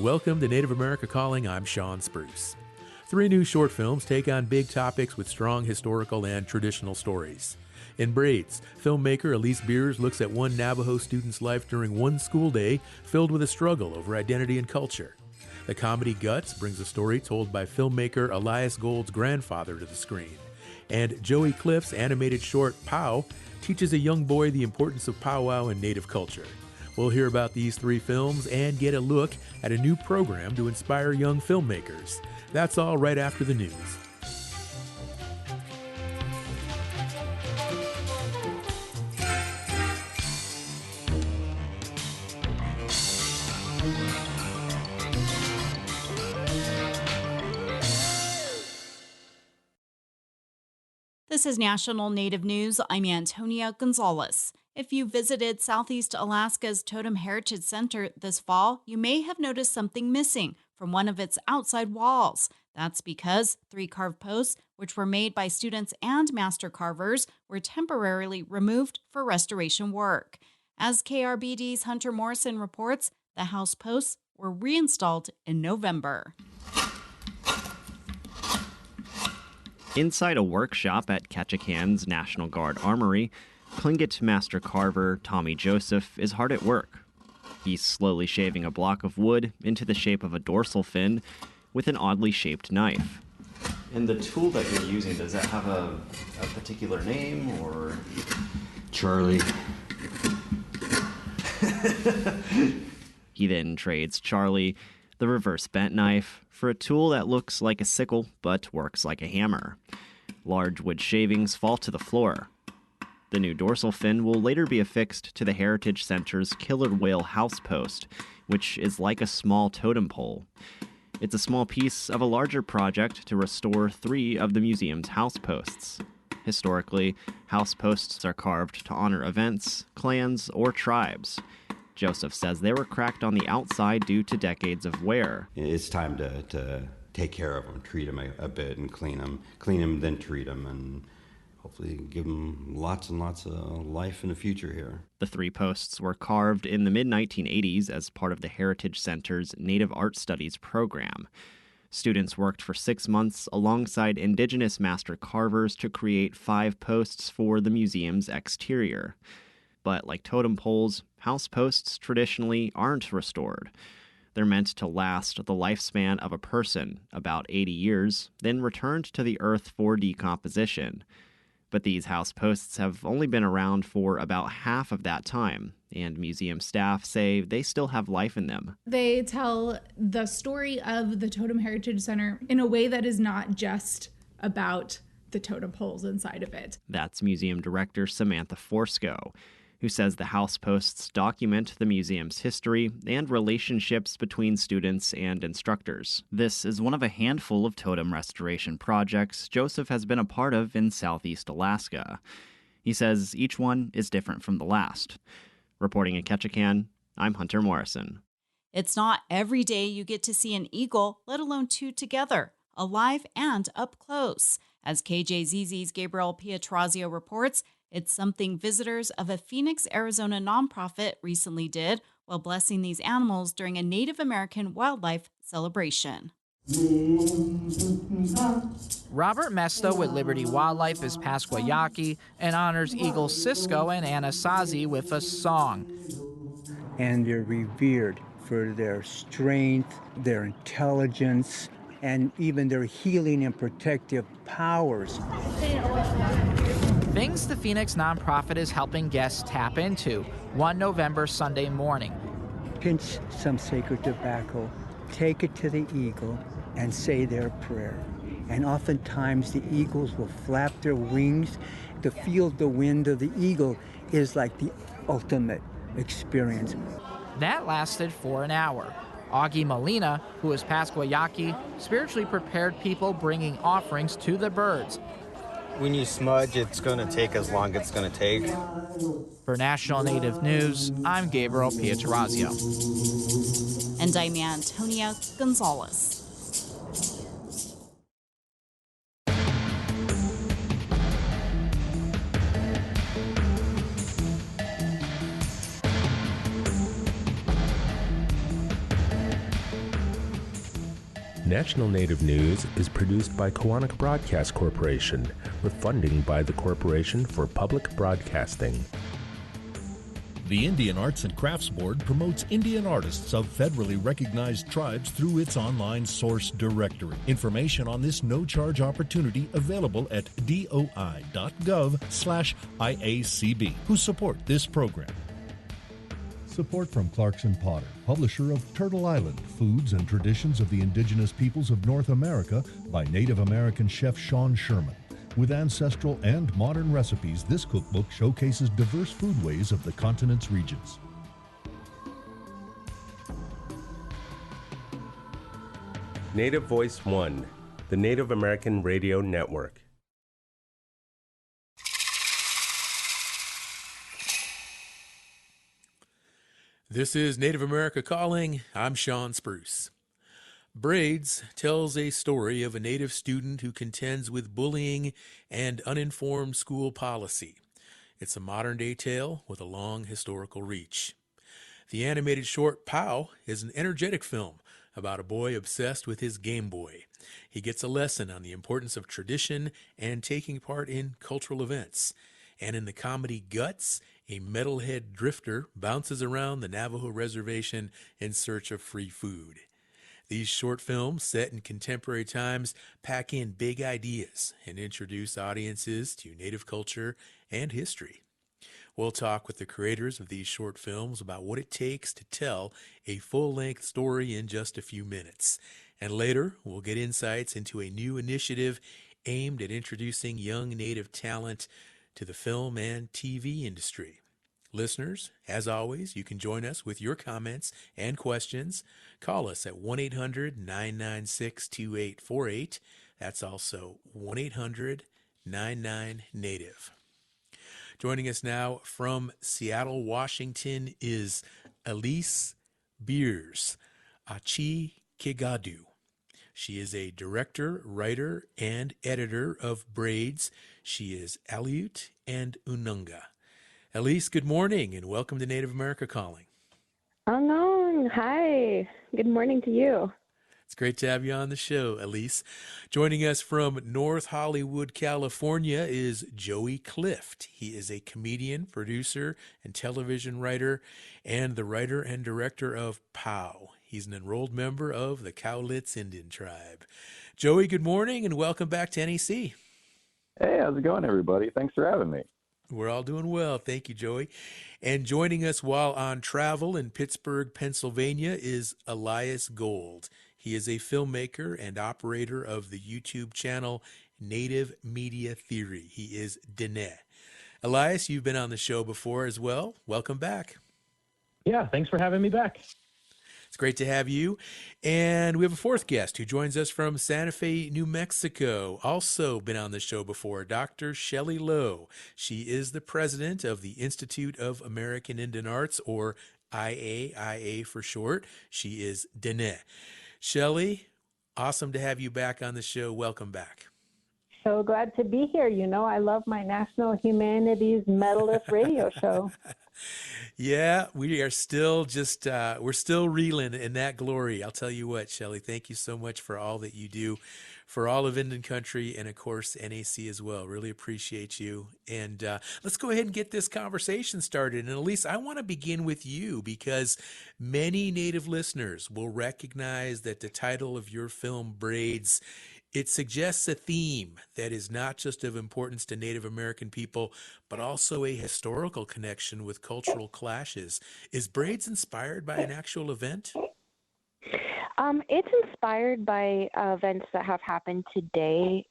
welcome to Native America Calling. I'm Sean Spruce. 3 new short films take on big topics with strong historical and traditional stories. In Braids, filmmaker Elise Beers looks at one Navajo student's life during one school day filled with a struggle over identity and culture. The comedy Guts brings a story told by filmmaker Elias Gold's grandfather to the screen. And Joey Cliff's animated short Pow teaches a young boy the importance of powwow and Native culture. We'll hear about these 3 films and get a look at a new program to inspire young filmmakers. That's all right after the news. This is National Native News. I'm Antonia Gonzalez. If you visited Southeast Alaska's Totem Heritage Center this fall, you may have noticed something missing from one of its outside walls. That's because 3 carved posts, which were made by students and master carvers, were temporarily removed for restoration work. As KRBD's Hunter Morrison reports, the house posts were reinstalled in November. Inside a workshop at Ketchikan's National Guard Armory, Tlingit master carver Tommy Joseph is hard at work. He's slowly shaving a block of wood into the shape of a dorsal fin with an oddly shaped knife. And the tool that you're using, does that have a particular name or? Charlie. He then trades Charlie, the reverse bent knife, for a tool that looks like a sickle but works like a hammer. Large wood shavings fall to the floor. The new dorsal fin will later be affixed to the Heritage Center's killer whale house post, which is like a small totem pole. It's a small piece of a larger project to restore 3 of the museum's house posts. Historically, house posts are carved to honor events, clans, or tribes. Joseph says they were cracked on the outside due to decades of wear. It's time to take care of them, treat them a bit and clean them, then treat them, and hopefully give them lots and lots of life in the future here. The 3 posts were carved in the mid-1980s as part of the Heritage Center's Native Art Studies program. Students worked for 6 months alongside indigenous master carvers to create 5 posts for the museum's exterior. But like totem poles, house posts traditionally aren't restored. They're meant to last the lifespan of a person, about 80 years, then returned to the earth for decomposition. But these house posts have only been around for about half of that time, and museum staff say they still have life in them. They tell the story of the Totem Heritage Center in a way that is not just about the totem poles inside of it. That's museum director Samantha Forsco, who says the house posts document the museum's history and relationships between students and instructors. This is one of a handful of totem restoration projects Joseph has been a part of in Southeast Alaska. He says each one is different from the last. Reporting in Ketchikan, I'm Hunter Morrison. It's not every day you get to see an eagle, let alone 2 together, alive and up close. As KJZZ's Gabriel Pietrazio reports, it's something visitors of a Phoenix, Arizona nonprofit recently did while blessing these animals during a Native American wildlife celebration. Robert Mesta with Liberty Wildlife is Pasquayaki and honors Eagle Cisco and Anasazi with a song. And they're revered for their strength, their intelligence, and even their healing and protective powers. Things the Phoenix nonprofit is helping guests tap into 1 November Sunday morning. Pinch some sacred tobacco, take it to the eagle, and say their prayer. And oftentimes the eagles will flap their wings. To feel the wind of the eagle is like the ultimate experience. That lasted for an hour. Augie Molina, who is Pasquayaki, spiritually prepared people bringing offerings to the birds. When you smudge, it's going to take as long as it's going to take. For National Native News, I'm Gabriel Pietrazio. And I'm Antonia Gonzalez. National Native News is produced by Koahnic Broadcast Corporation, with funding by the Corporation for Public Broadcasting. The Indian Arts and Crafts Board promotes Indian artists of federally recognized tribes through its online source directory. Information on this no-charge opportunity available at doi.gov/IACB, who support this program. Support from Clarkson Potter, publisher of Turtle Island, Foods and Traditions of the Indigenous Peoples of North America by Native American chef Sean Sherman. With ancestral and modern recipes, this cookbook showcases diverse foodways of the continent's regions. Native Voice One, the Native American Radio Network. This is Native America Calling. I'm Sean Spruce. Braids tells a story of a Native student who contends with bullying and uninformed school policy. It's a modern-day tale with a long historical reach. The animated short Pow is an energetic film about a boy obsessed with his Game Boy. He gets a lesson on the importance of tradition and taking part in cultural events. And in the comedy Guts, a metalhead drifter bounces around the Navajo reservation in search of free food. These short films, set in contemporary times, pack in big ideas and introduce audiences to Native culture and history. We'll talk with the creators of these short films about what it takes to tell a full-length story in just a few minutes. And later, we'll get insights into a new initiative aimed at introducing young Native talent to the film and TV industry. Listeners, as always, you can join us with your comments and questions. Call us at 1-800-996-2848. That's also 1-800-99-NATIVE. Joining us now from Seattle, Washington is Elise Beers Achi Kigadu. She is a director, writer, and editor of Braids. She is Aleut and Ununga. Elise, good morning, and welcome to Native America Calling. Anong, hi. Good morning to you. It's great to have you on the show, Elise. Joining us from North Hollywood, California is Joey Clift. He is a comedian, producer, and television writer, and the writer and director of POW. He's an enrolled member of the Cowlitz Indian Tribe. Joey, good morning, and welcome back to NEC. Hey, how's it going, everybody? Thanks for having me. We're all doing well. Thank you, Joey. And joining us while on travel in Pittsburgh, Pennsylvania is Elias Gold. He is a filmmaker and operator of the YouTube channel Native Media Theory. He is Dene. Elias, you've been on the show before as well. Welcome back. Yeah, thanks for having me back. It's great to have you. And we have a fourth guest who joins us from Santa Fe, New Mexico. Also been on the show before, Dr. Shelley Lowe. She is the president of the Institute of American Indian Arts, or IAIA for short. She is Dene. Shelley, awesome to have you back on the show. Welcome back. So glad to be here. You know, I love my National Humanities Medalist radio show. Yeah, we are still we're still reeling in that glory. I'll tell you what, Shelley, thank you so much for all that you do for all of Indian Country and, of course, NAC as well. Really appreciate you. And let's go ahead and get this conversation started. And Elise, I want to begin with you because many Native listeners will recognize that the title of your film, Braids, it suggests a theme that is not just of importance to Native American people, but also a historical connection with cultural clashes. Is Braids inspired by an actual event? It's inspired by events that have happened today.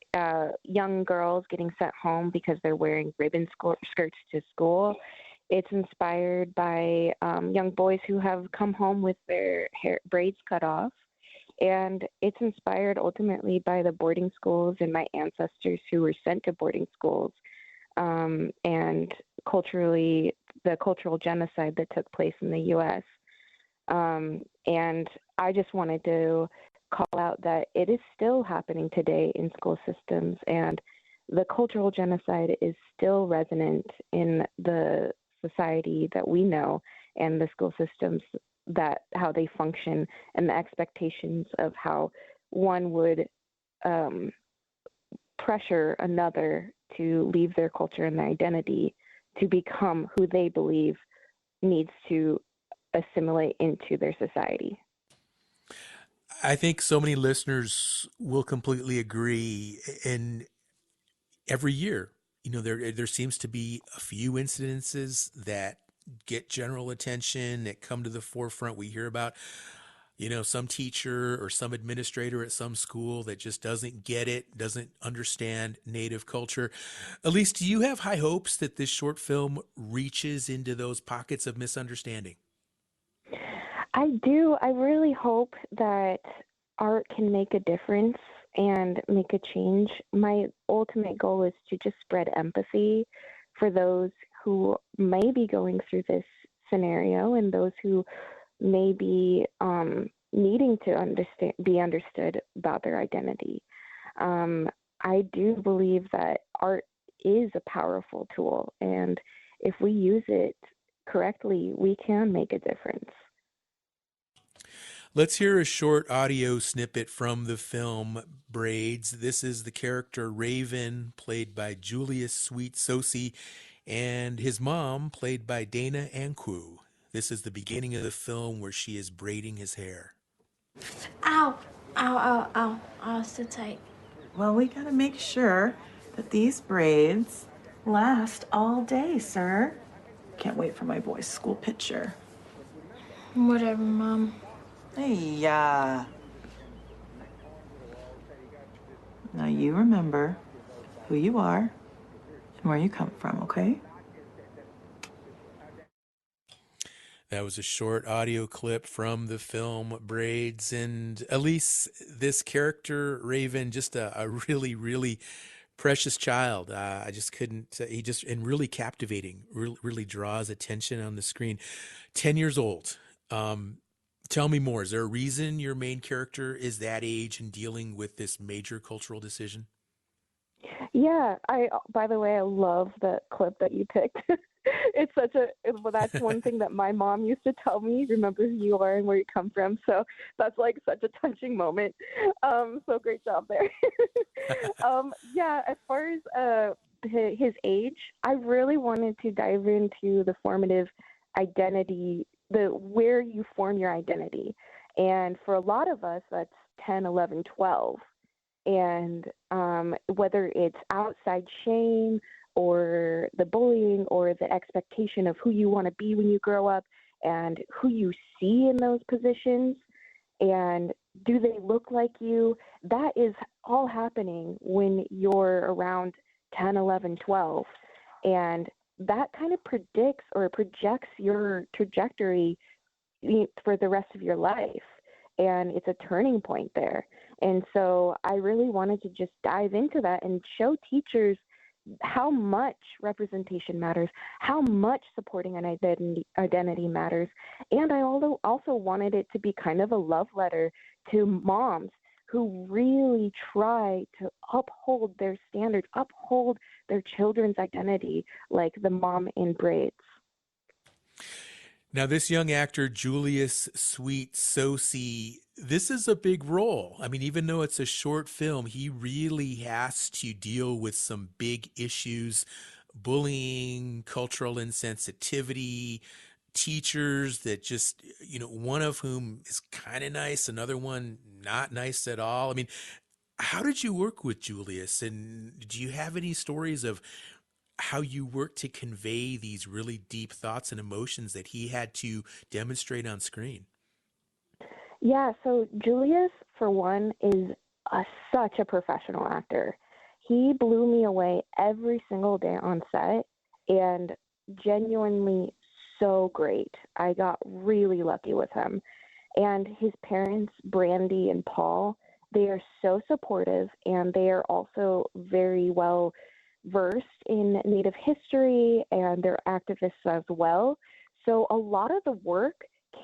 Young girls getting sent home because they're wearing ribbon skirts to school. It's inspired by young boys who have come home with their braids cut off. And it's inspired ultimately by the boarding schools and my ancestors who were sent to boarding schools, and culturally, the cultural genocide that took place in the U.S. And I just wanted to call out that it is still happening today in school systems, and the cultural genocide is still resonant in the society that we know and the school systems, that how they function and the expectations of how one would pressure another to leave their culture and their identity to become who they believe needs to assimilate into their society. I think so many listeners will completely agree. And every year, there seems to be a few incidences that get general attention, that come to the forefront. We hear about, some teacher or some administrator at some school that just doesn't get it, doesn't understand Native culture. Elise, do you have high hopes that this short film reaches into those pockets of misunderstanding? I do. I really hope that art can make a difference and make a change. My ultimate goal is to just spread empathy for those who may be going through this scenario and those who may be needing to be understood about their identity. I do believe that art is a powerful tool, and if we use it correctly, we can make a difference. Let's hear a short audio snippet from the film Braids. This is the character Raven, played by Julius Sweet Sosi, and his mom, played by Dana Ankou. This is the beginning of the film where she is braiding his hair. Ow, ow, ow, ow. Oh, so tight. Well, we gotta make sure that these braids last all day, sir. Can't wait for my boy's school picture. Whatever, Mom. Hey, Now you remember who you are and where you come from, okay? That was a short audio clip from the film Braids. And Elise, this character, Raven, just a really, really precious child. I just couldn't, and really captivating, really draws attention on the screen. 10 years old. Tell me more. Is there a reason your main character is that age and dealing with this major cultural decision? Yeah, by the way, I love the clip that you picked. That's one thing that my mom used to tell me, remember who you are and where you come from. So that's like such a touching moment. So great job there. Yeah, as far as his age, I really wanted to dive into the formative identity, where you form your identity. And for a lot of us, that's 10, 11, 12. And whether it's outside shame or the bullying or the expectation of who you want to be when you grow up and who you see in those positions and do they look like you, that is all happening when you're around 10, 11, 12. And that kind of predicts or projects your trajectory for the rest of your life. And it's a turning point there. And so I really wanted to just dive into that and show teachers how much representation matters, how much supporting an identity matters. And I also wanted it to be kind of a love letter to moms who really try to uphold their standards, uphold their children's identity, like the mom in Braids. Now, this young actor, Julius Sweet Sosi, this is a big role. I mean, even though it's a short film, he really has to deal with some big issues: bullying, cultural insensitivity, teachers that just, one of whom is kind of nice, another one not nice at all. I mean, how did you work with Julius? And do you have any stories of how you work to convey these really deep thoughts and emotions that he had to demonstrate on screen? Yeah, so Julius, for one, is such a professional actor. He blew me away every single day on set and genuinely so great. I got really lucky with him. And his parents, Brandy and Paul, they are so supportive, and they are also very well versed in Native history, and they're activists as well. So a lot of the work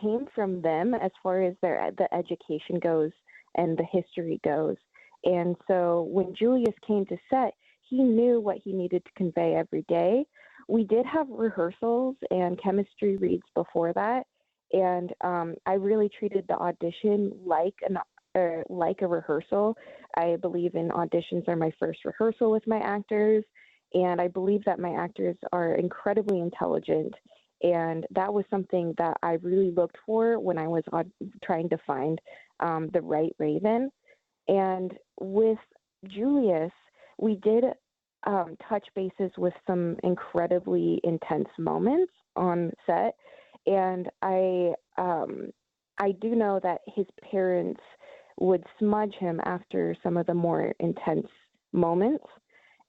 came from them as far as the education goes and the history goes. And so when Julius came to set, he knew what he needed to convey every day. We did have rehearsals and chemistry reads before that, and I really treated the audition like like a rehearsal. I believe in auditions are my first rehearsal with my actors, and I believe that my actors are incredibly intelligent. And that was something that I really looked for when I was trying to find the right Raven. And with Julius, we did touch bases with some incredibly intense moments on set. And I do know that his parents would smudge him after some of the more intense moments.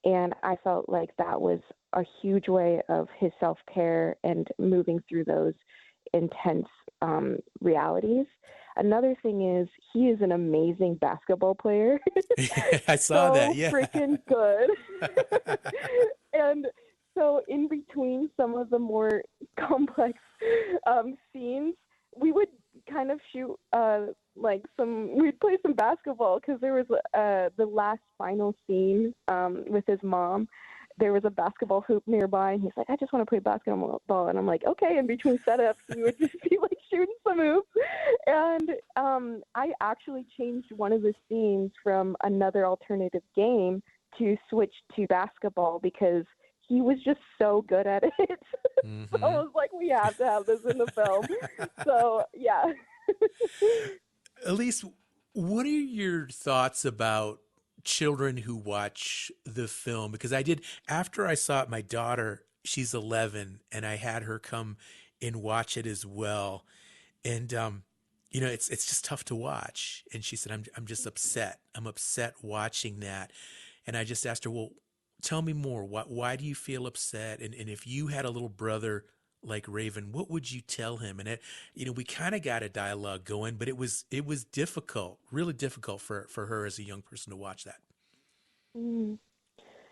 And I felt like that was a huge way of his self-care and moving through those intense realities. Another thing is he is an amazing basketball player. I saw that, yeah. Freaking good. And so in between some of the more complex scenes, we would kind of shoot we'd play some basketball, because there was the last final scene with his mom. There was a basketball hoop nearby, and he's like, I just want to play basketball. And I'm like, okay. In between setups, we would just be like shooting some hoops. And I actually changed one of the scenes from another alternative game to switch to basketball because he was just so good at it. Mm-hmm. So I was like, we have to have this in the film. So, yeah. Elise, what are your thoughts about children who watch the film? Because after I saw it, my daughter, she's 11, and I had her come and watch it as well. And, it's just tough to watch. And she said, I'm just upset. I'm upset watching that. And I just asked her, well, tell me more. Why do you feel upset? And if you had a little brother like Raven, what would you tell him? And we kind of got a dialogue going, but it was difficult, really difficult for her as a young person to watch that.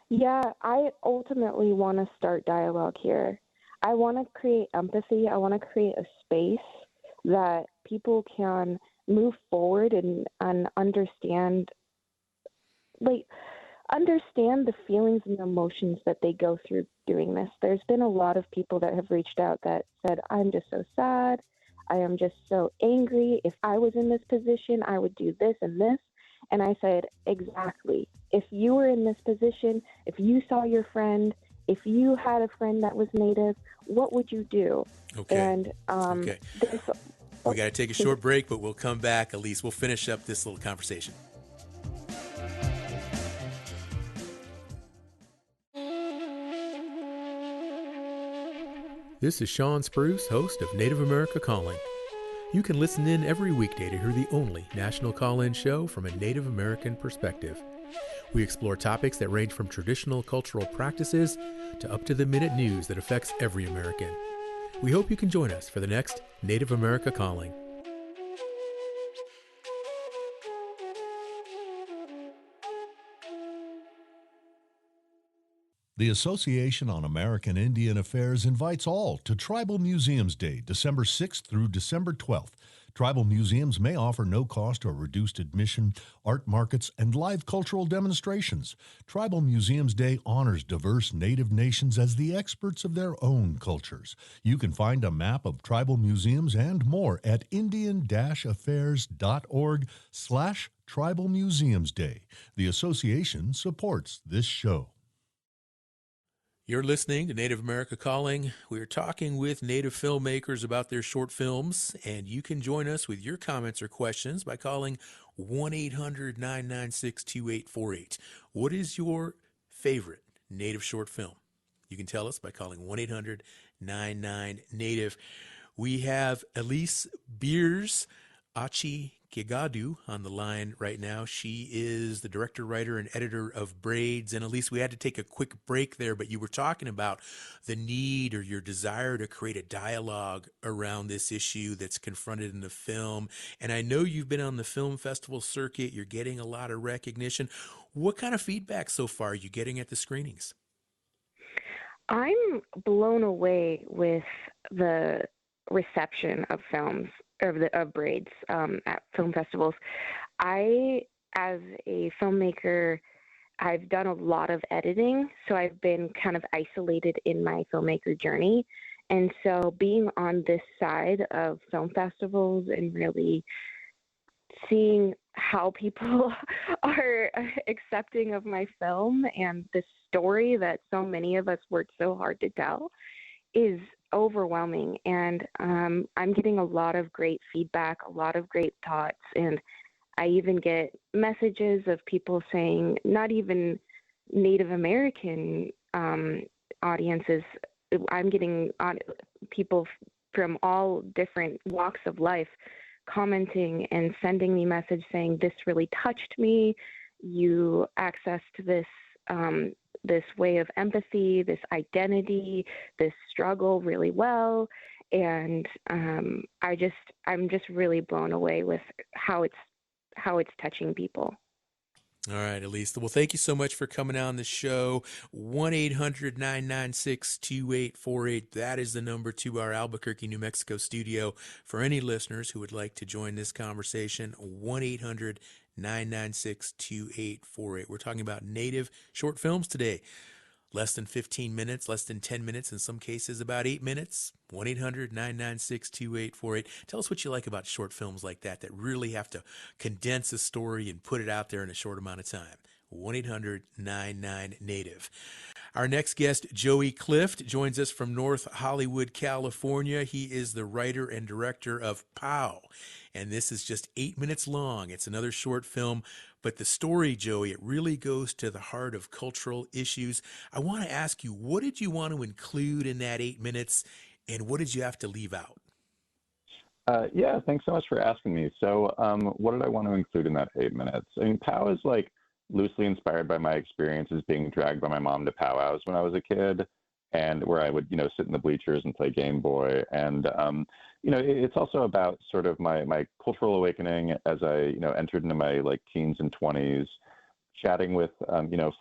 Yeah, I ultimately want to start dialogue here. I want to create empathy. I want to create a space that people can move forward and understand the feelings and emotions that they go through doing this. There's been a lot of people that have reached out that said, I'm just so sad. I am just so angry. If I was in this position, I would do this and this. And I said, exactly. If you were in this position, if you saw your friend, if you had a friend that was Native, what would you do? Okay. And okay. We got to take a short break, but we'll come back. Elise, we'll finish up this little conversation. This is Sean Spruce, host of Native America Calling. You can listen in every weekday to hear the only national call-in show from a Native American perspective. We explore topics that range from traditional cultural practices to up-to-the-minute news that affects every American. We hope you can join us for the next Native America Calling. The Association on American Indian Affairs invites all to Tribal Museums Day, December 6th through December 12th. Tribal museums may offer no-cost or reduced admission, art markets, and live cultural demonstrations. Tribal Museums Day honors diverse Native nations as the experts of their own cultures. You can find a map of tribal museums and more at indian-affairs.org/Tribal Museums Day. The association supports this show. You're listening to Native America Calling. We're talking with Native filmmakers about their short films, and you can join us with your comments or questions by calling 1-800-996-2848. What is your favorite Native short film? You can tell us by calling 1-800-99-NATIVE. We have Elise Beers Achi Kigadu on the line right now. She is the director, writer, and editor of Braids. And Elise, we had to take a quick break there, but you were talking about the need or your desire to create a dialogue around this issue that's confronted in the film. And I know you've been on the film festival circuit. You're getting a lot of recognition. What kind of feedback so far are you getting at the screenings? I'm blown away with the reception of films of Braids at film festivals. I, as a filmmaker, I've done a lot of editing, so I've been kind of isolated in my filmmaker journey. And so being on this side of film festivals and really seeing how people are accepting of my film and the story that so many of us worked so hard to tell is overwhelming. And I'm getting a lot of great feedback, a lot of great thoughts, and I even get messages of people saying, not even Native American audiences, I'm getting people from all different walks of life commenting and sending me message saying, this really touched me. You accessed this this way of empathy, this identity, this struggle really well. And I'm just really blown away with how it's touching people. All right, Elise. Well, thank you so much for coming on the show. 1-800-996-2848. That is the number to our Albuquerque, New Mexico studio for any listeners who would like to join this conversation. 1-800-996-2848. We're talking about Native short films today. Less than 15 minutes, less than 10 minutes, in some cases about 8 minutes. 1-800-996-2848. Tell us what you like about short films like that really have to condense a story and put it out there in a short amount of time. 1-800-99-NATIVE. Our next guest, Joey Clift, joins us from North Hollywood, California. He is the writer and director of POW, and this is just 8 minutes long. It's another short film, but the story, Joey, it really goes to the heart of cultural issues. I want to ask you, what did you want to include in that 8 minutes, and what did you have to leave out? Yeah, thanks so much for asking me. So what did I want to include in that 8 minutes? I mean, POW is like loosely inspired by my experiences being dragged by my mom to powwows when I was a kid, and where I would, sit in the bleachers and play Game Boy. And, it's also about sort of my cultural awakening as I, entered into my teens and 20s, chatting with,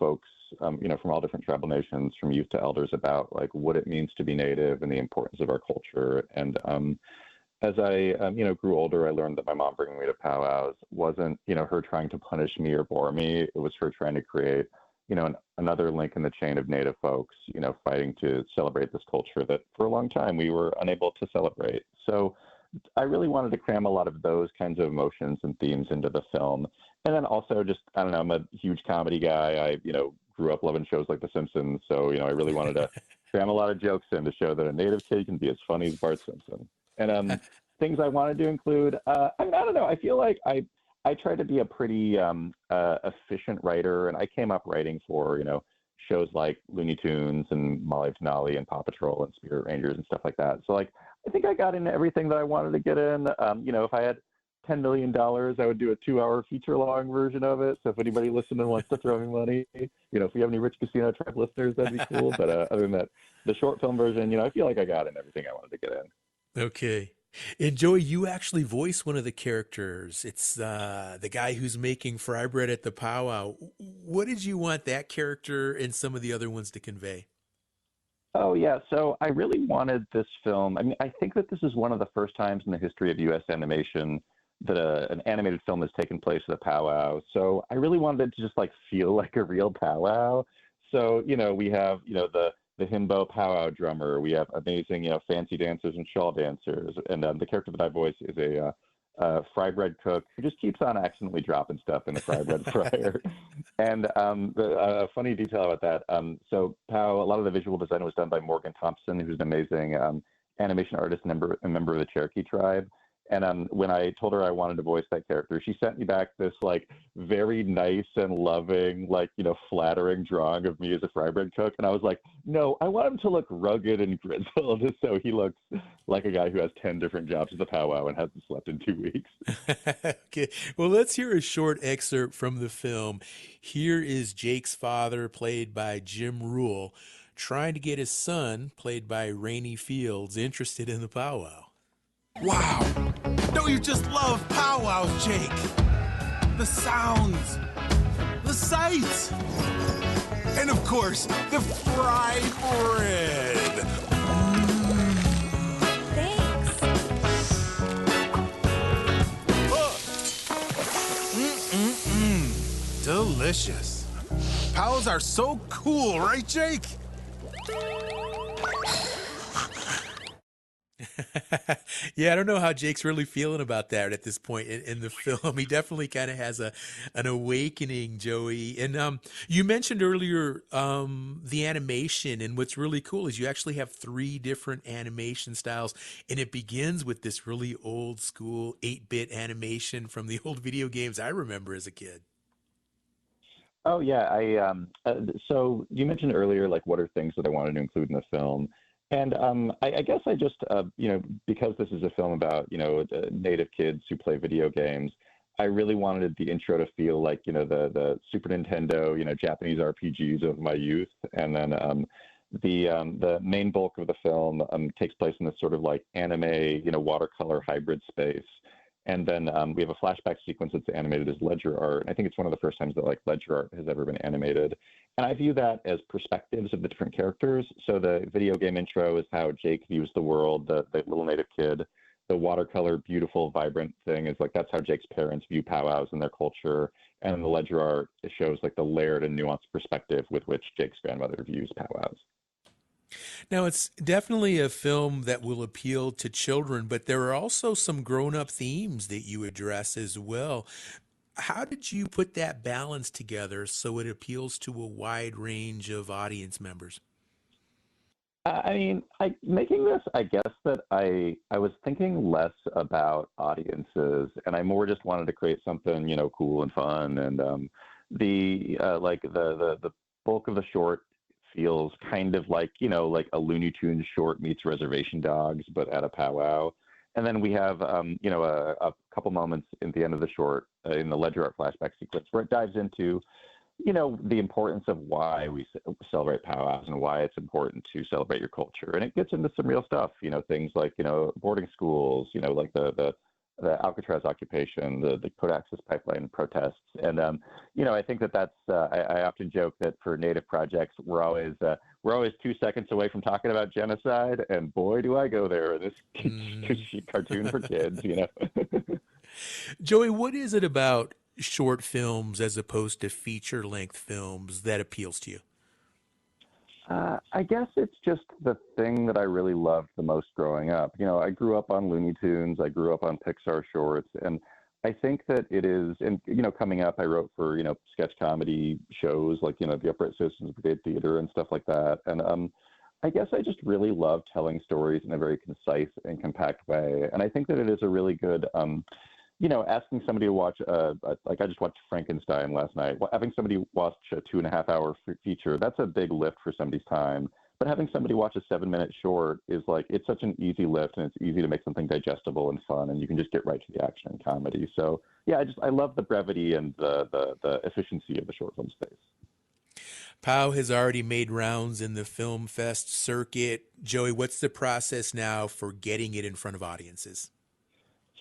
folks, from all different tribal nations, from youth to elders, about what it means to be Native and the importance of our culture. And as I, grew older, I learned that my mom bringing me to powwows wasn't, her trying to punish me or bore me. It was her trying to create, another link in the chain of Native folks, fighting to celebrate this culture that for a long time we were unable to celebrate. So I really wanted to cram a lot of those kinds of emotions and themes into the film. And then also just, I don't know, I'm a huge comedy guy. I, grew up loving shows like The Simpsons. So, I really wanted to cram a lot of jokes in to show that a Native kid can be as funny as Bart Simpson. And things I wanted to include, I don't know, I feel like I try to be a pretty efficient writer, and I came up writing for, shows like Looney Tunes and Molly Denali and Paw Patrol and Spirit Rangers and stuff like that. So I think I got into everything that I wanted to get in. If I had $10 million, I would do a 2-hour feature-long version of it. So if anybody listening wants to throw me money, if we have any Rich Casino Tribe listeners, that'd be cool. But other than that, the short film version, I feel like I got in everything I wanted to get in. Okay. And Joey, you actually voice one of the characters. It's the guy who's making fry bread at the powwow. What did you want that character and some of the other ones to convey? Oh, yeah. So I really wanted this film. I mean, I think that this is one of the first times in the history of U.S. animation that an animated film has taken place at a powwow. So I really wanted it to just feel like a real powwow. So, we have, the himbo powwow drummer. We have amazing, fancy dancers and shawl dancers. And the character that I voice is a fry bread cook who just keeps on accidentally dropping stuff in the fry bread fryer. And a funny detail about that. So POW, a lot of the visual design was done by Morgan Thompson, who's an amazing animation artist and a member of the Cherokee tribe. And when I told her I wanted to voice that character, she sent me back this very nice and loving, flattering drawing of me as a fry bread cook. And I was like, no, I want him to look rugged and grizzled, so he looks like a guy who has 10 different jobs at the powwow and hasn't slept in 2 weeks. Okay. Well, let's hear a short excerpt from the film. Here is Jake's father, played by Jim Rule, trying to get his son, played by Rainey Fields, interested in the powwow. Wow! Don't you just love powwows, Jake? The sounds, the sights, and of course, the fried bread. Thanks. Delicious. Powwows are so cool, right, Jake? Yeah, I don't know how Jake's really feeling about that at this point in the film. He definitely kind of has an awakening, Joey. And you mentioned earlier the animation, and what's really cool is you actually have three different animation styles, and it begins with this really old school 8-bit animation from the old video games I remember as a kid. Oh yeah, so you mentioned earlier like what are things that I wanted to include in the film, and I guess I just because this is a film about native kids who play video games, I really wanted the intro to feel like the Super Nintendo Japanese RPGs of my youth, and then the main bulk of the film takes place in this sort of like anime watercolor hybrid space. And then we have a flashback sequence that's animated as ledger art. I think it's one of the first times that like ledger art has ever been animated. And I view that as perspectives of the different characters. So the video game intro is how Jake views the world, the little native kid. The watercolor, beautiful, vibrant thing is like that's how Jake's parents view powwows and their culture. And the ledger art, it shows like the layered and nuanced perspective with which Jake's grandmother views powwows. Now, it's definitely a film that will appeal to children, but there are also some grown-up themes that you address as well. How did you put that balance together so it appeals to a wide range of audience members? I mean, making this, I guess that I was thinking less about audiences, and I more just wanted to create something, cool and fun. And the bulk of the short feels kind of like, like a Looney Tunes short meets Reservation Dogs, but at a powwow. And then we have, a couple moments at the end of the short in the ledger art flashback sequence where it dives into, the importance of why we celebrate powwows and why it's important to celebrate your culture. And it gets into some real stuff, things like, boarding schools, like the Alcatraz occupation, the Dakota Access Pipeline protests. And, I think that's, I often joke that for Native projects, we're always 2 seconds away from talking about genocide. And boy, do I go there in this cartoon for kids, Joey, what is it about short films as opposed to feature-length films that appeals to you? I guess it's just the thing that I really loved the most growing up. I grew up on Looney Tunes. I grew up on Pixar shorts. And I think that it is, and, coming up, I wrote for, sketch comedy shows like, the Upright Citizens Brigade Theater and stuff like that. And I guess I just really love telling stories in a very concise and compact way. And I think that it is a really good, asking somebody to watch, like I just watched Frankenstein last night. Having somebody watch a 2.5-hour feature, that's a big lift for somebody's time. But having somebody watch a 7-minute short is like, it's such an easy lift, and it's easy to make something digestible and fun, and you can just get right to the action and comedy. So yeah, I love the brevity and the efficiency of the short film space. POW has already made rounds in the Film Fest circuit. Joey, what's the process now for getting it in front of audiences?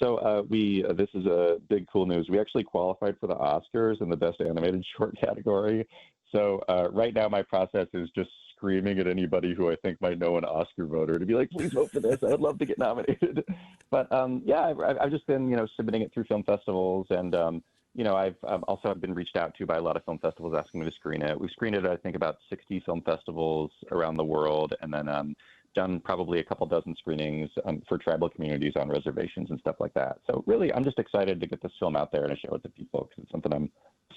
So this is a big cool news. We actually qualified for the Oscars in the Best Animated Short category. So right now my process is just screaming at anybody who I think might know an Oscar voter to be like, please vote for this. I would love to get nominated. But yeah, I've just been, submitting it through film festivals. And, I've also been reached out to by a lot of film festivals asking me to screen it. We've screened it, I think, about 60 film festivals around the world. And then done probably a couple dozen screenings for tribal communities on reservations and stuff like that. So really, I'm just excited to get this film out there and to show it to people because it's something I'm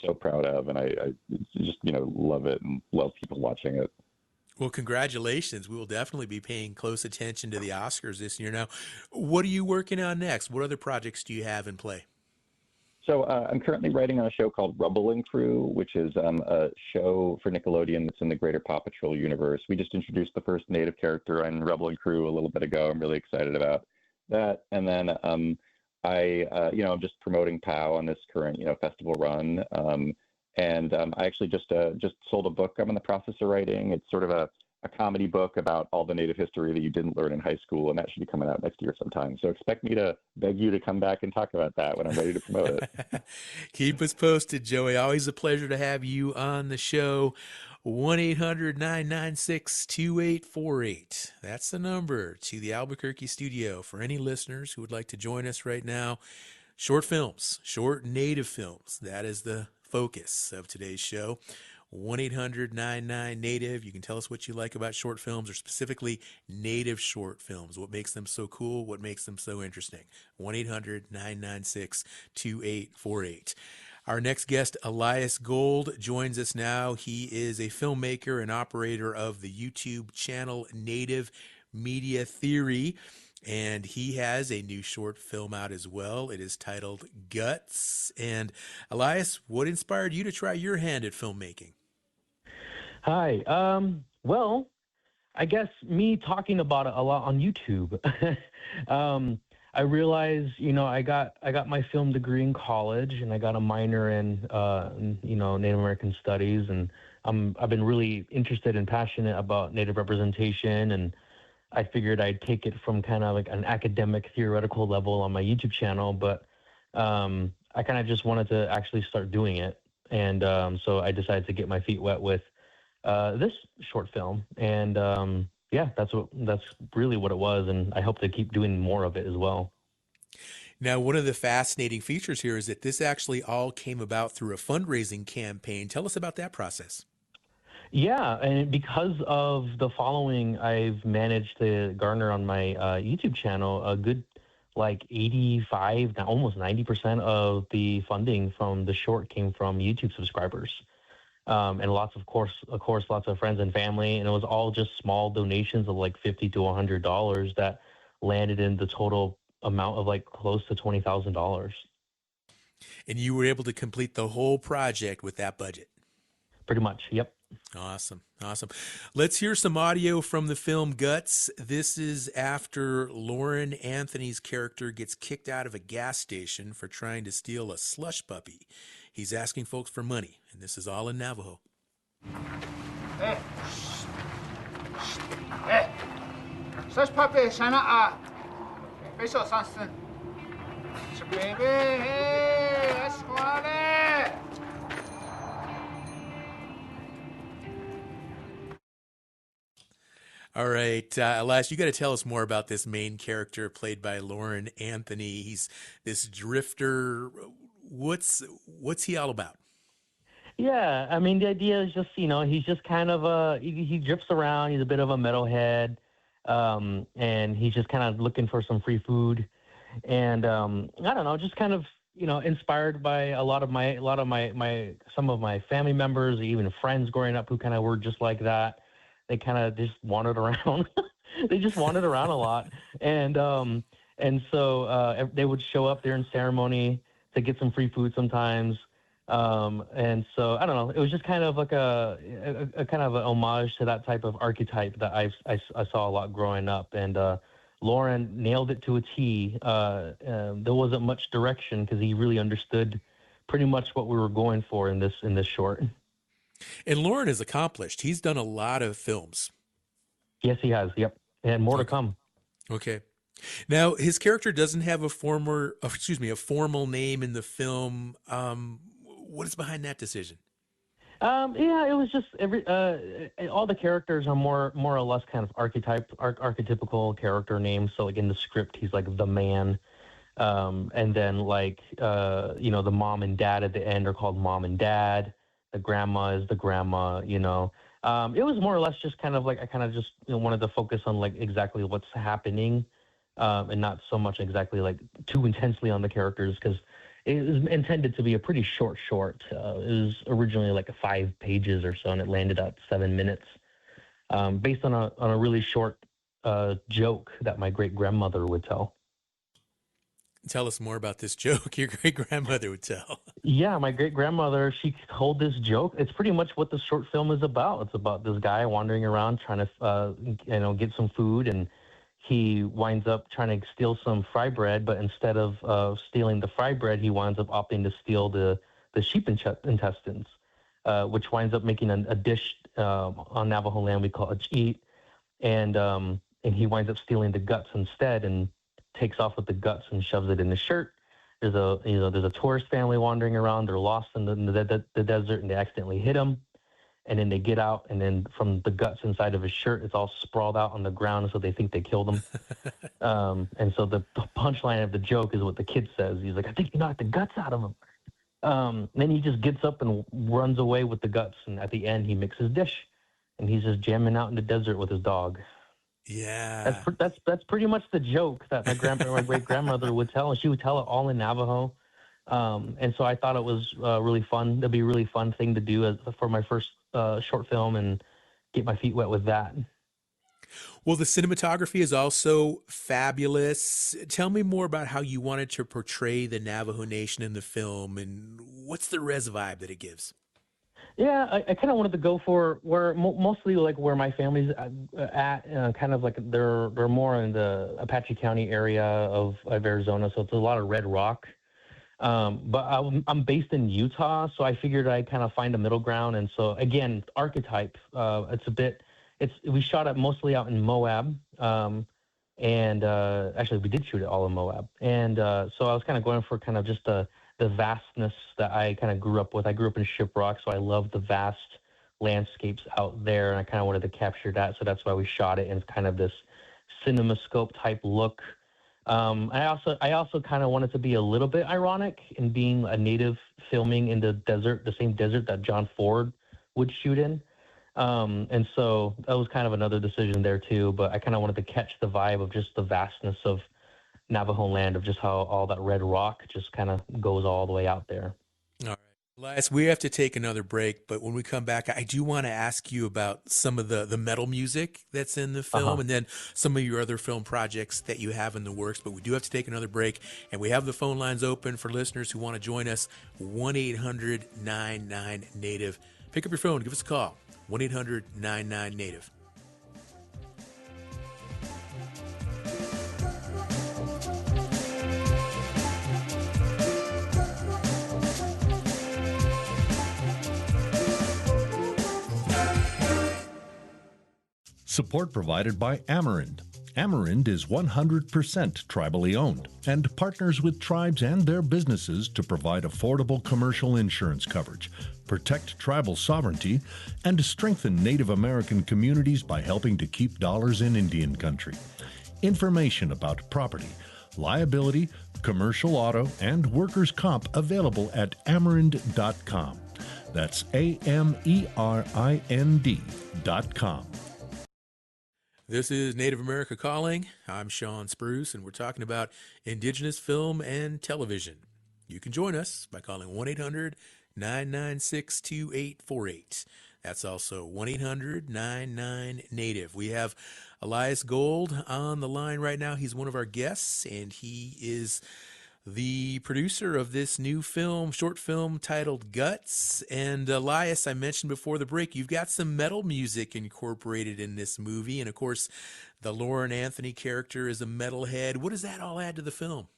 so proud of, and I just love it and love people watching it. Well, congratulations. We will definitely be paying close attention to the Oscars this year. Now, what are you working on next? What other projects do you have in play? So I'm currently writing on a show called Rubble and Crew, which is a show for Nickelodeon that's in the greater Paw Patrol universe. We just introduced the first native character on Rubble and Crew a little bit ago. I'm really excited about that. And then I'm just promoting POW on this current, festival run. And I actually just sold a book I'm in the process of writing. It's sort of a comedy book about all the Native history that you didn't learn in high school, and that should be coming out next year sometime. So expect me to beg you to come back and talk about that when I'm ready to promote it. Keep us posted, Joey. Always a pleasure to have you on the show. 1-800-996-2848. That's the number to the Albuquerque studio for any listeners who would like to join us right now. Short films, short Native films. That is the focus of today's show. 1-800-99-NATIVE. You can tell us what you like about short films, or specifically Native short films. What makes them so cool? What makes them so interesting? 1-800-996-2848. Our next guest, Elias Gold, joins us now. He is a filmmaker and operator of the YouTube channel Native Media Theory, and he has a new short film out as well. It is titled Guts. And Elias, what inspired you to try your hand at filmmaking? Hi. Well, I guess me talking about it a lot on YouTube. I realized, I got my film degree in college, and I got a minor in Native American studies, and I've been really interested and passionate about Native representation, and I figured I'd take it from kind of like an academic theoretical level on my YouTube channel, but I kind of just wanted to actually start doing it, and so I decided to get my feet wet with this short film, and that's really what it was, and I hope to keep doing more of it as well. Now, one of the fascinating features here is that this actually all came about through a fundraising campaign. Tell us about that process. Yeah, and because of the following I've managed to garner on my YouTube channel, a good 85, almost 90% of the funding from the short came from YouTube subscribers. And lots of friends and family, and it was all just small donations of $50 to $100 that landed in the total amount of close to $20,000. And you were able to complete the whole project with that budget? Pretty much, yep. Awesome. Let's hear some audio from the film Guts. This is after Lauren Anthony's character gets kicked out of a gas station for trying to steal a slush puppy. He's asking folks for money, and this is all in Navajo. Hey, hey, slush puppy, sana facial something. Baby, hey, let's go on it. All right, Elias, you got to tell us more about this main character played by Lauren Anthony. He's this drifter. What's he all about? Yeah, I mean, the idea is just, he's just kind of he drifts around. He's a bit of a metalhead, and he's just kind of looking for some free food. And I don't know, just kind of, inspired by some of my family members, even friends growing up who kind of were just like that. They kind of just wandered around. They just wandered around a lot. And so they would show up there in ceremony to get some free food sometimes. And so, I don't know, it was just kind of like a kind of an homage to that type of archetype that I saw a lot growing up. And Lauren nailed it to a T. There wasn't much direction because he really understood pretty much what we were going for in this short. And Lauren is accomplished. He's done a lot of films. Yes, he has. Yep. And more to come. Okay. Now, his character doesn't have a formal name in the film. What is behind that decision? Yeah, it was just all the characters are more or less kind of archetypical character names. So in the script, he's like the man. And then the mom and dad at the end are called mom and dad. The grandma is the grandma, It was more or less just kind of I kind of just wanted to focus on exactly what's happening, and not so much exactly too intensely on the characters, because it was intended to be a pretty short. It was originally 5 pages or so, and it landed at 7 minutes, based on a really short joke that my great grandmother would tell. Tell us more about this joke your great-grandmother would tell. Yeah, my great-grandmother, she told this joke. It's pretty much what the short film is about. It's about this guy wandering around trying to, get some food, and he winds up trying to steal some fry bread, but instead of stealing the fry bread, he winds up opting to steal the sheep intestines, which winds up making a dish on Navajo land we call a cheat, and he winds up stealing the guts instead, and takes off with the guts and shoves it in his shirt. There's a tourist family wandering around. They're lost in the desert, and they accidentally hit him. And then they get out, and then from the guts inside of his shirt, it's all sprawled out on the ground, so they think they killed him. And so the punchline of the joke is what the kid says. He's like, "I think you knocked the guts out of him." Then he just gets up and runs away with the guts. And at the end, he makes his dish, and he's just jamming out in the desert with his dog. Yeah, that's pretty much the joke that my great grandmother would tell, and she would tell it all in Navajo. And so I thought it was really fun. That'd be a really fun thing to do for my first short film and get my feet wet with that. Well, the cinematography is also fabulous. Tell me more about how you wanted to portray the Navajo Nation in the film, and what's the res vibe that it gives? Yeah, I kind of wanted to go for where mostly like where my family's at, kind of like they're more in the Apache County area of Arizona, so it's a lot of red rock. But I'm based in Utah, so I figured I'd kind of find a middle ground. And so again, archetype, we shot it mostly out in Moab. And actually we did shoot it all in Moab. And so I was kind of going for kind of just the vastness that I kind of grew up with. I grew up in Shiprock, so I love the vast landscapes out there, and I kind of wanted to capture that. So that's why we shot it in kind of this CinemaScope type look. I also kind of wanted to be a little bit ironic in being a native filming in the desert, the same desert that John Ford would shoot in. And so that was kind of another decision there too, but I kind of wanted to catch the vibe of just the vastness of Navajo land, of just how all that red rock just kind of goes all the way out there. All right. Elias, we have to take another break, but when we come back, I do want to ask you about some of the metal music that's in the film, and then some of your other film projects that you have in the works. But we do have to take another break, and we have the phone lines open for listeners who want to join us. 1-800-99-NATIVE. Pick up your phone, give us a call. 1-800-99-NATIVE. Support provided by Amerind. Amerind is 100% tribally owned and partners with tribes and their businesses to provide affordable commercial insurance coverage, protect tribal sovereignty, and strengthen Native American communities by helping to keep dollars in Indian country. Information about property, liability, commercial auto, and workers' comp available at amerind.com. That's AMERIND.com. This is Native America Calling. I'm Sean Spruce, and we're talking about Indigenous film and television. You can join us by calling 1-800-996-2848. That's also 1-800-99-NATIVE. We have Elias Gold on the line right now. He's one of our guests, and he is the producer of this new short film titled Guts. And Elias, I mentioned before the break, you've got some metal music incorporated in this movie. And of course, the Lauren Anthony character is a metalhead. What does that all add to the film?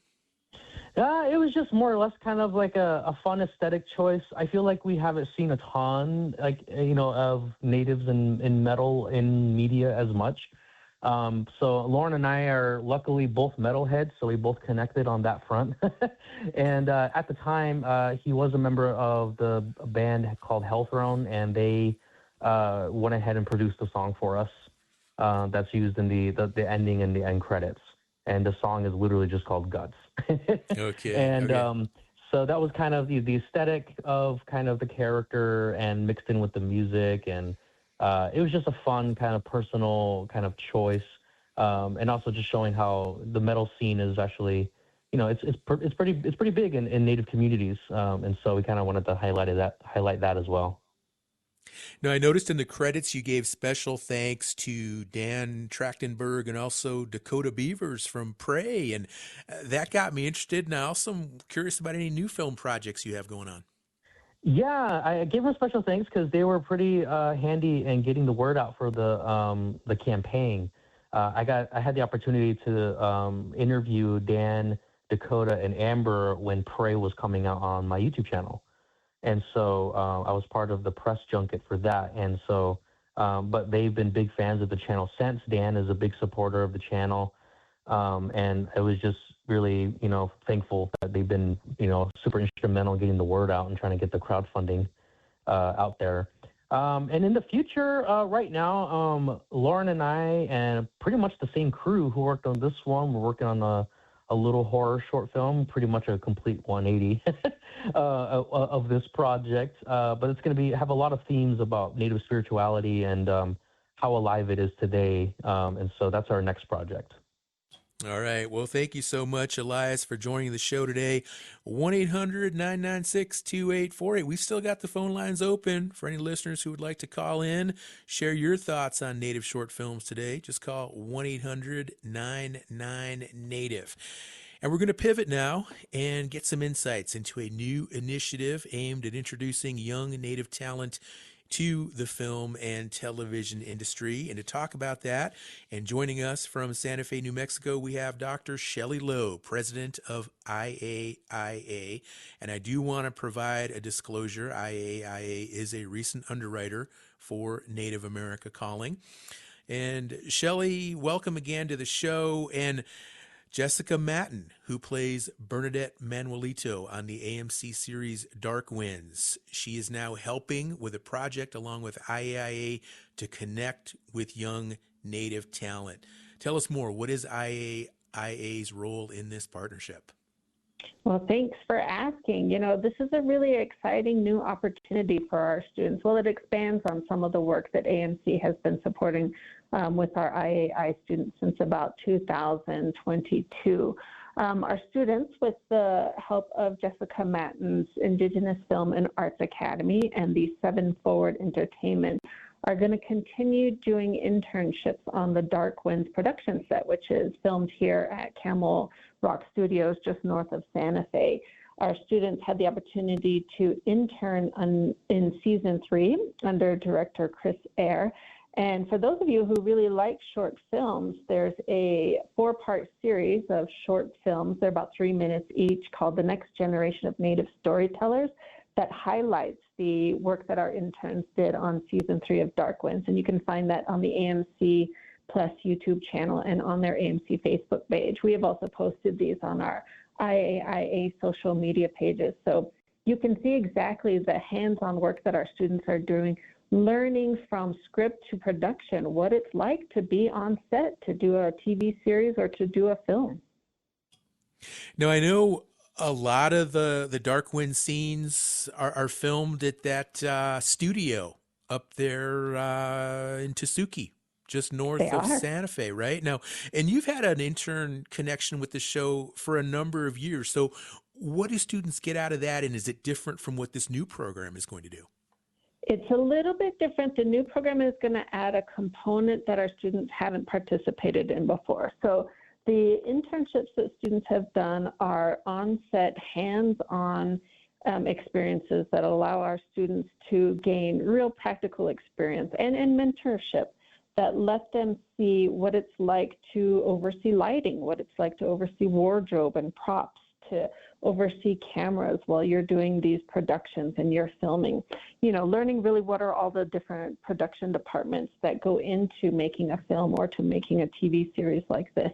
It was just more or less kind of like a fun aesthetic choice. I feel like we haven't seen a ton, of natives in metal in media as much. So Lauren and I are luckily both metalheads, so we both connected on that front. And at the time, he was a member of the band called Hellthrone, and they went ahead and produced a song for us that's used in the ending and the end credits. And the song is literally just called Guts. Okay. And so that was kind of the aesthetic of kind of the character and mixed in with the music, and it was just a fun kind of personal kind of choice, and also just showing how the metal scene is actually, it's pretty big in Native communities, and so we kind of wanted to highlight that as well. Now, I noticed in the credits you gave special thanks to Dan Trachtenberg and also Dakota Beavers from Prey, and that got me interested. And I also am curious about any new film projects you have going on. Yeah, I gave them special thanks because they were pretty handy in getting the word out for the campaign. I had the opportunity to interview Dan, Dakota, and Amber when Prey was coming out on my YouTube channel, and so I was part of the press junket for that. And so, but they've been big fans of the channel since. Dan is a big supporter of the channel, and I was just really, thankful that they've been, super instrumental in getting the word out and trying to get the crowdfunding out there. And in the future, right now, Lauren and I and pretty much the same crew who worked on this one, we're working on a little horror short film, pretty much a complete 180 of this project. But it's going to have a lot of themes about Native spirituality and how alive it is today. And so that's our next project. All right. Well, thank you so much, Elias, for joining the show today. 1-800-996-2848. We've still got the phone lines open for any listeners who would like to call in, share your thoughts on Native short films today. Just call 1-800-99-NATIVE. And we're going to pivot now and get some insights into a new initiative aimed at introducing young Native talent to the film and television industry. And to talk about that, and joining us from Santa Fe, New Mexico, we have Dr. Shelley Lowe, president of IAIA. And I do want to provide a disclosure. IAIA is a recent underwriter for Native America Calling. And Shelley, welcome again to the show. And Jessica Matten, who plays Bernadette Manuelito on the AMC series Dark Winds. She is now helping with a project along with IAIA to connect with young Native talent. Tell us more. What is IAIA's role in this partnership? Well, thanks for asking. This is a really exciting new opportunity for our students. Well, it expands on some of the work that AMC has been supporting with our IAI students since about 2022. Our students, with the help of Jessica Matten's Indigenous Film and Arts Academy and the 7 Forward Entertainment, are going to continue doing internships on the Dark Winds production set, which is filmed here at Camel Rock Studios just north of Santa Fe. Our students had the opportunity to intern in season 3 under director Chris Eyre. And for those of you who really like short films, there's a 4-part series of short films. They're about 3 minutes each, called The Next Generation of Native Storytellers, that highlights the work that our interns did on season 3 of Dark Winds. And you can find that on the AMC Plus YouTube channel and on their AMC Facebook page. We have also posted these on our IAIA social media pages. So you can see exactly the hands-on work that our students are doing, learning from script to production, what it's like to be on set, to do a TV series or to do a film. Now, I know a lot of the Dark Wind scenes are filmed at that studio up there in Tesuque, just north of Santa Fe, right? Now, and you've had an intern connection with the show for a number of years. So what do students get out of that, and is it different from what this new program is going to do? It's a little bit different. The new program is going to add a component that our students haven't participated in before. So the internships that students have done are on-set, hands-on experiences that allow our students to gain real practical experience and mentorship that let them see what it's like to oversee lighting, what it's like to oversee wardrobe and props, to oversee cameras while you're doing these productions and you're filming. Learning really what are all the different production departments that go into making a film or to making a TV series like this.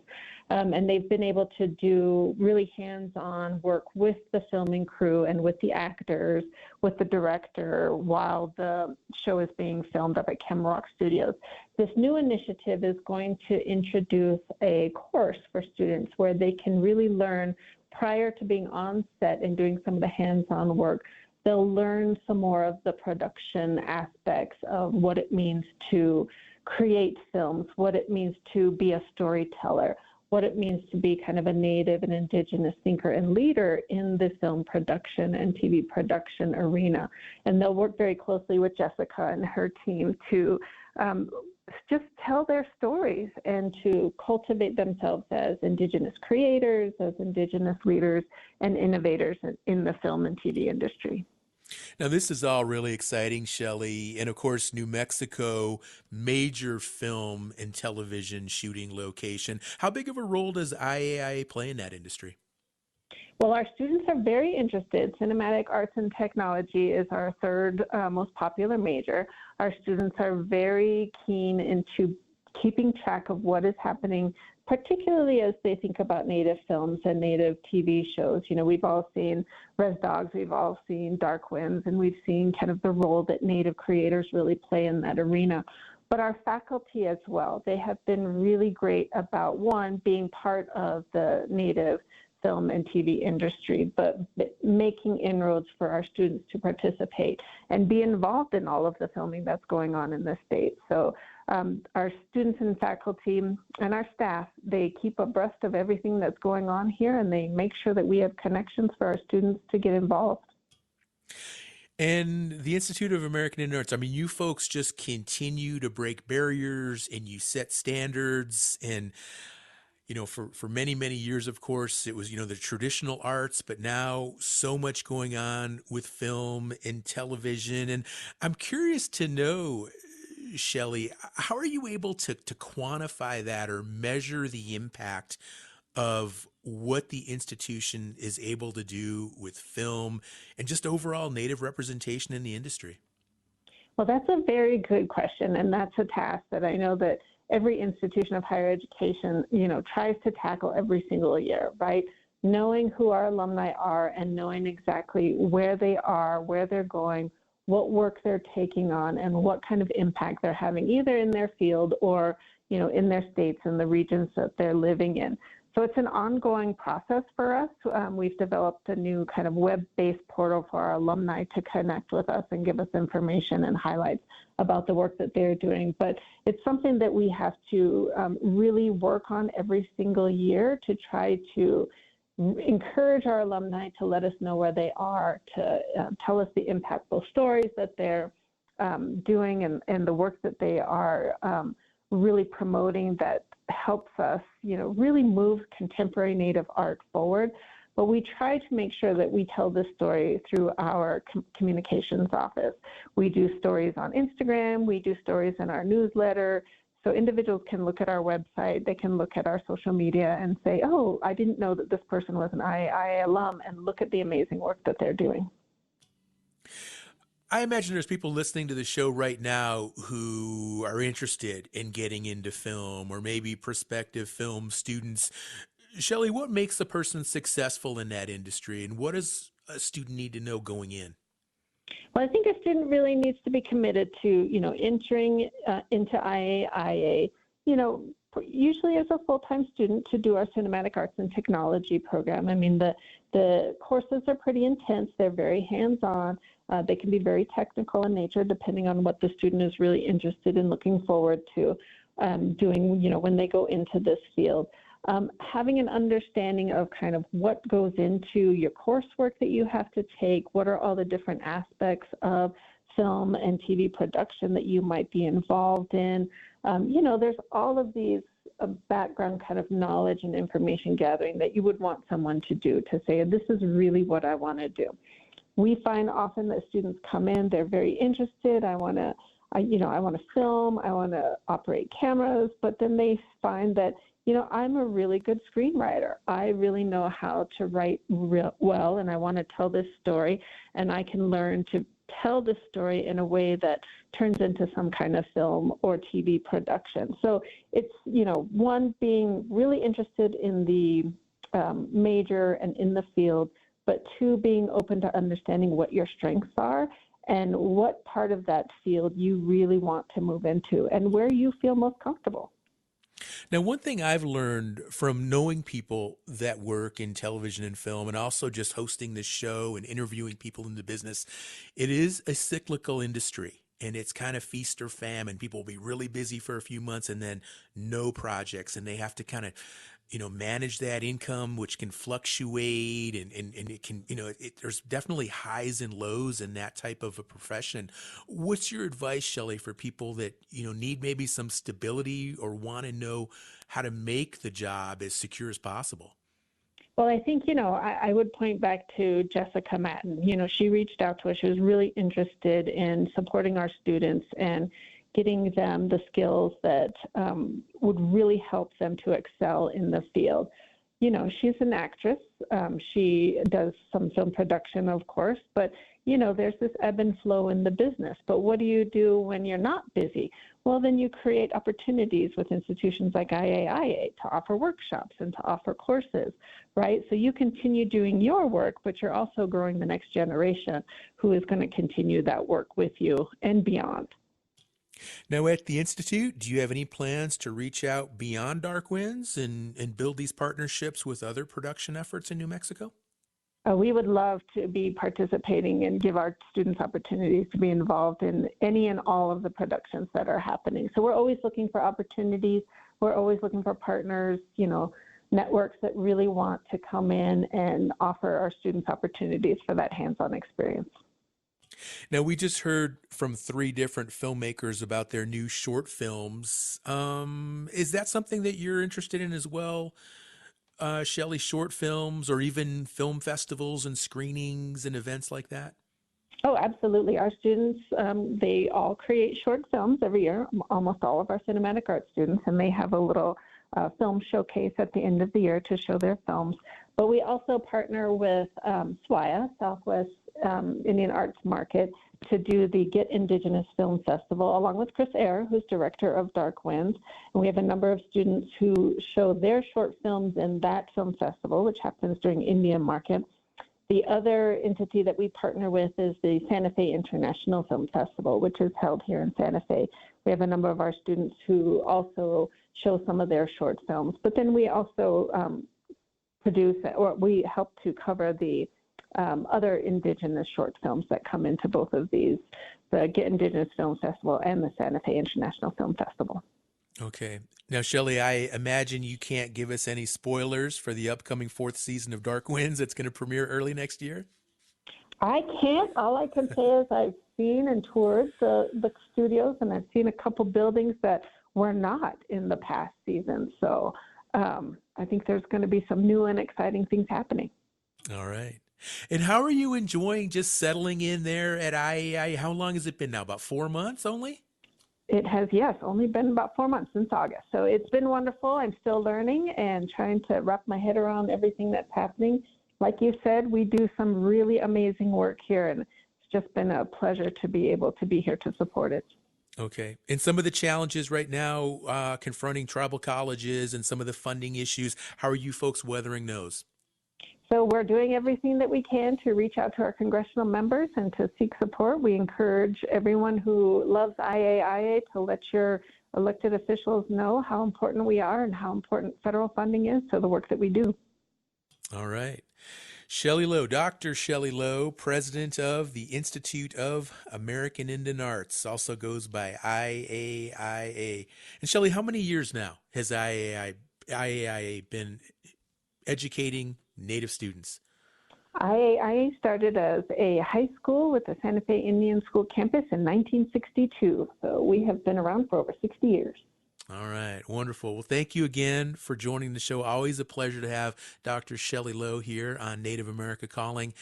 And they've been able to do really hands-on work with the filming crew and with the actors, with the director, while the show is being filmed up at Camel Rock Studios. This new initiative is going to introduce a course for students where they can really learn prior to being on set and doing some of the hands-on work. They'll learn some more of the production aspects of what it means to create films, what it means to be a storyteller, what it means to be kind of a Native and Indigenous thinker and leader in the film production and TV production arena. And they'll work very closely with Jessica and her team to just tell their stories and to cultivate themselves as Indigenous creators, as Indigenous leaders and innovators in the film and TV industry. Now, this is all really exciting, Shelley. And of course, New Mexico, major film and television shooting location. How big of a role does IAIA play in that industry? Well, our students are very interested. Cinematic Arts and Technology is our third most popular major. Our students are very keen into keeping track of what is happening, particularly as they think about Native films and Native TV shows. We've all seen Res Dogs, we've all seen Dark Winds, and we've seen kind of the role that Native creators really play in that arena. but our faculty as well. They have been really great about, one, being part of the Native film and TV industry, but making inroads for our students to participate and be involved in all of the filming that's going on in the state. So our students and faculty and our staff, they keep abreast of everything that's going on here, and they make sure that we have connections for our students to get involved. And the Institute of American Indian Arts, I mean, you folks just continue to break barriers and you set standards. And you know, for many, many years, of course, it was, you know, the traditional arts, but now so much going on with film and television. And I'm curious to know, Shelley, how are you able to quantify that or measure the impact of what the institution is able to do with film and just overall Native representation in the industry? Well, that's a very good question, and that's a task that I know that every institution of higher education, you know, tries to tackle every single year, right? Knowing who our alumni are and knowing exactly where they are, where they're going, what work they're taking on, and what kind of impact they're having either in their field or, you know, in their states and the regions that they're living in. So it's an ongoing process for us. We've developed a new kind of web-based portal for our alumni to connect with us and give us information and highlights about the work that they're doing. But it's something that we have to really work on every single year to try to encourage our alumni to let us know where they are, to tell us the impactful stories that they're doing and the work that they are really promoting that helps us, you know, really move contemporary Native art forward. But we try to make sure that we tell this story through our communications office. We do stories on Instagram, we do stories in our newsletter, so individuals can look at our website, they can look at our social media and say, oh, I didn't know that this person was an IAIA alum, and look at the amazing work that they're doing. I imagine there's people listening to the show right now who are interested in getting into film, or maybe prospective film students. Shelley, what makes a person successful in that industry, and what does a student need to know going in? Well, I think a student really needs to be committed to, you know, entering into IAIA, you know, usually as a full-time student to do our Cinematic Arts and Technology program. I mean, the courses are pretty intense. They're very hands-on. They can be very technical in nature, depending on what the student is really interested in looking forward to doing, you know, when they go into this field. Having an understanding of kind of what goes into your coursework that you have to take, what are all the different aspects of film and TV production that you might be involved in. You know, there's all of these background kind of knowledge and information gathering that you would want someone to do to say, this is really what I want to do. We find often that students come in, they're very interested. I want to film, I want to operate cameras, but then they find that, you know, I'm a really good screenwriter. I really know how to write well, and I want to tell this story, and I can learn to tell the story in a way that turns into some kind of film or TV production. So it's, you know, one, being really interested in the major and in the field, but two, being open to understanding what your strengths are and what part of that field you really want to move into and where you feel most comfortable. Now, one thing I've learned from knowing people that work in television and film, and also just hosting this show and interviewing people in the business, it is a cyclical industry, and it's kind of feast or famine. People will be really busy for a few months and then no projects, and they have to kind of, you know, manage that income, which can fluctuate, and it can, you know, there's definitely highs and lows in that type of a profession. What's your advice, Shelley, for people that, you know, need maybe some stability or want to know how to make the job as secure as possible? Well, I think, you know, I would point back to Jessica Matten. You know, she reached out to us. She was really interested in supporting our students and getting them the skills that would really help them to excel in the field. You know, she's an actress. She does some film production, of course, but, you know, there's this ebb and flow in the business. But what do you do when you're not busy? Well, then you create opportunities with institutions like IAIA to offer workshops and to offer courses, right? So you continue doing your work, but you're also growing the next generation who is going to continue that work with you and beyond. Now, at the Institute, do you have any plans to reach out beyond Dark Winds and build these partnerships with other production efforts in New Mexico? We would love to be participating and give our students opportunities to be involved in any and all of the productions that are happening. So we're always looking for opportunities. We're always looking for partners, networks that really want to come in and offer our students opportunities for that hands-on experience. Now, we just heard from 3 different filmmakers about their new short films. Is that something that you're interested in as well, Shelley, short films or even film festivals and screenings and events like that? Oh, absolutely. Our students, they all create short films every year, almost all of our cinematic arts students, and they have a little film showcase at the end of the year to show their films. But we also partner with SWIA, Southwest Indian Arts Market, to do the Get Indigenous Film Festival, along with Chris Eyre, who's director of Dark Winds. And we have a number of students who show their short films in that film festival, which happens during Indian Market. The other entity that we partner with is the Santa Fe International Film Festival, which is held here in Santa Fe. We have a number of our students who also show some of their short films. But then we also produce, or we help to cover the other Indigenous short films that come into both of these, the Get Indigenous Film Festival and the Santa Fe International Film Festival. Okay. Now, Shelley, I imagine you can't give us any spoilers for the upcoming 4th season of Dark Winds that's going to premiere early next year? I can't. All I can say is I've seen and toured the studios, and I've seen a couple buildings that were not in the past season. So I think there's going to be some new and exciting things happening. All right. And how are you enjoying just settling in there at IAI? How long has it been now? About 4 months only? It has, yes, only been about 4 months since August. So it's been wonderful. I'm still learning and trying to wrap my head around everything that's happening. Like you said, we do some really amazing work here, and it's just been a pleasure to be able to be here to support it. Okay. And some of the challenges right now confronting tribal colleges and some of the funding issues, how are you folks weathering those? So we're doing everything that we can to reach out to our congressional members and to seek support. We encourage everyone who loves IAIA to let your elected officials know how important we are and how important federal funding is to the work that we do. All right. Shelley Lowe, Dr. Shelley Lowe, president of the Institute of American Indian Arts, also goes by IAIA. And Shelley, how many years now has IAIA been educating Native students? I started as a high school with the Santa Fe Indian School campus in 1962. So we have been around for over 60 years. All right. Wonderful. Well, thank you again for joining the show. Always a pleasure to have Dr. Shelley Lowe here on Native America Calling.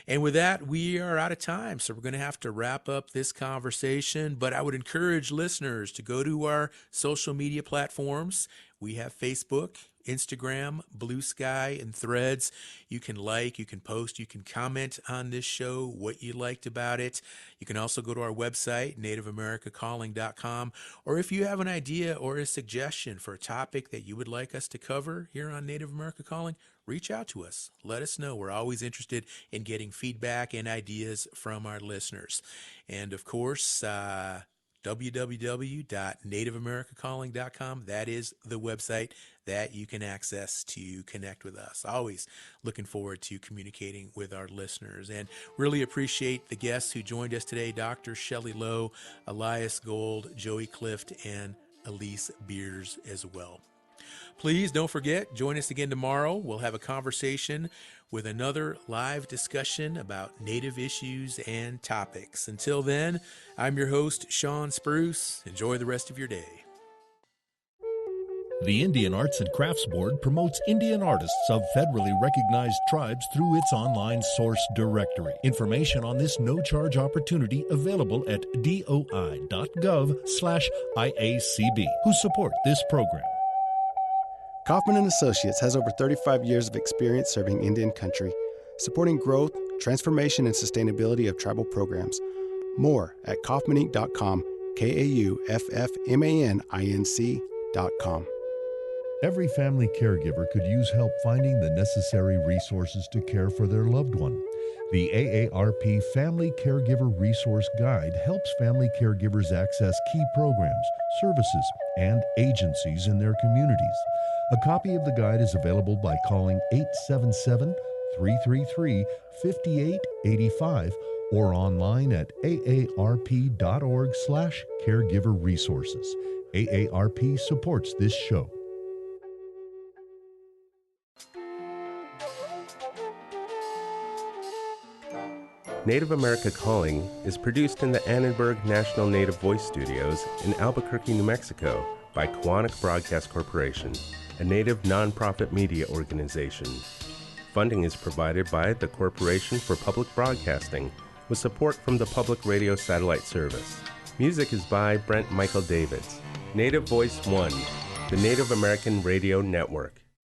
And with that, we are out of time. So we're going to have to wrap up this conversation. But I would encourage listeners to go to our social media platforms. We have Facebook, Instagram, Blue Sky, and Threads. You can like, you can post, you can comment on this show, what you liked about it. You can also go to our website, nativeamericacalling.com, or if you have an idea or a suggestion for a topic that you would like us to cover here on Native America Calling, reach out to us. Let us know. We're always interested in getting feedback and ideas from our listeners. And of course, www.nativeamericacalling.com. That is the website that you can access to connect with us. Always looking forward to communicating with our listeners, and really appreciate the guests who joined us today, Dr. Shelley Lowe, Elias Gold, Joey Clift, and Elise Beers as well. Please don't forget, join us again tomorrow. We'll have a conversation with another live discussion about Native issues and topics. Until then, I'm your host, Sean Spruce. Enjoy the rest of your day. The Indian Arts and Crafts Board promotes Indian artists of federally recognized tribes through its online source directory. Information on this no-charge opportunity available at doi.gov/IACB, who support this program. Kaufman & Associates has over 35 years of experience serving Indian country, supporting growth, transformation, and sustainability of tribal programs. More at kaufmaninc.com, KAUFFMANINC.com. Every family caregiver could use help finding the necessary resources to care for their loved one. The AARP Family Caregiver Resource Guide helps family caregivers access key programs, services, and agencies in their communities. A copy of the guide is available by calling 877-333-5885 or online at aarp.org/caregiverresources. AARP supports this show. Native America Calling is produced in the Annenberg National Native Voice Studios in Albuquerque, New Mexico by Koahnic Broadcast Corporation, a Native nonprofit media organization. Funding is provided by the Corporation for Public Broadcasting with support from the Public Radio Satellite Service. Music is by Brent Michael Davids. Native Voice One, the Native American Radio Network.